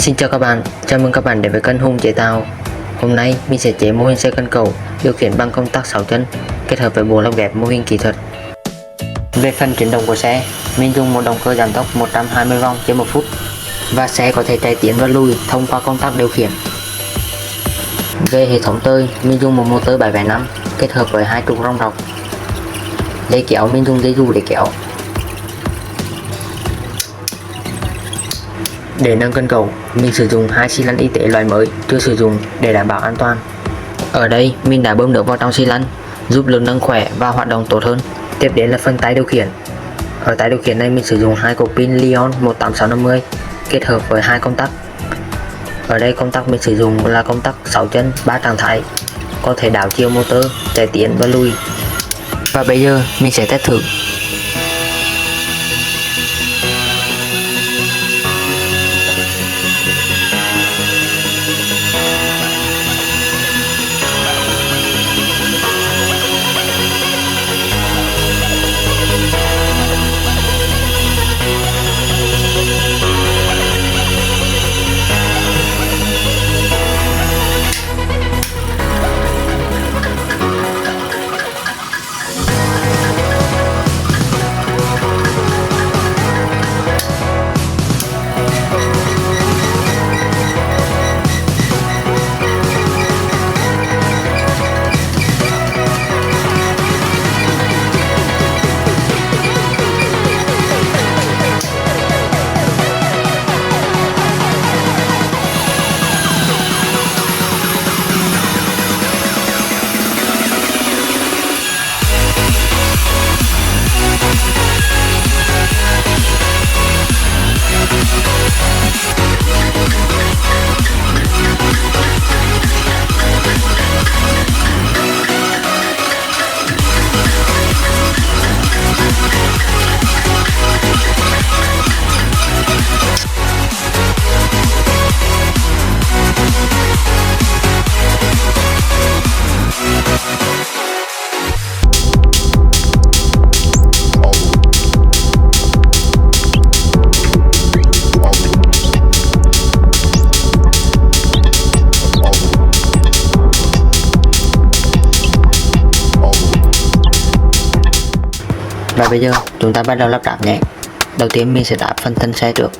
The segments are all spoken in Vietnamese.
Xin chào các bạn, chào mừng các bạn đến với kênh Hùng Chế Tạo. Hôm nay mình sẽ chế mô hình xe cần cẩu điều khiển bằng công tắc 6 chân kết hợp với bộ lọc ghép mô hình kỹ thuật. Về phần chuyển động của xe, mình dùng một động cơ giảm tốc 120 vòng trên 1 phút và xe có thể chạy tiến và lùi thông qua công tắc điều khiển. Về hệ thống tơi, mình dùng một motor 7,5 kết hợp với 2 trục rong rọc. Dây kéo mình dùng dây dù để kéo. Để nâng cần cẩu, mình sử dụng 2 xi lanh y tế loại mới chưa sử dụng để đảm bảo an toàn. Ở đây mình đã bơm nước vào trong xi lanh giúp lực nâng khỏe và hoạt động tốt hơn. Tiếp đến là phần tay điều khiển. Ở tay điều khiển này mình sử dụng 2 cục pin Li-ion 18650 kết hợp với 2 công tắc. Ở đây công tắc mình sử dụng là công tắc 6 chân 3 trạng thái, có thể đảo chiều motor, chạy tiến và lùi. Và bây giờ mình sẽ test thử. Và bây giờ chúng ta bắt đầu lắp ráp nhé. Đầu tiên mình sẽ lắp phần thân xe trước.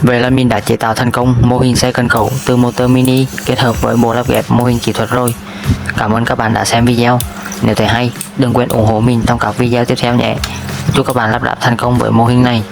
Vậy là mình đã chế tạo thành công mô hình xe cần cẩu từ motor mini kết hợp với bộ lắp ghép mô hình kỹ thuật rồi. Cảm ơn các bạn đã xem video. Nếu thấy hay, đừng quên ủng hộ mình trong các video tiếp theo nhé. Chúc các bạn lắp ráp thành công với mô hình này.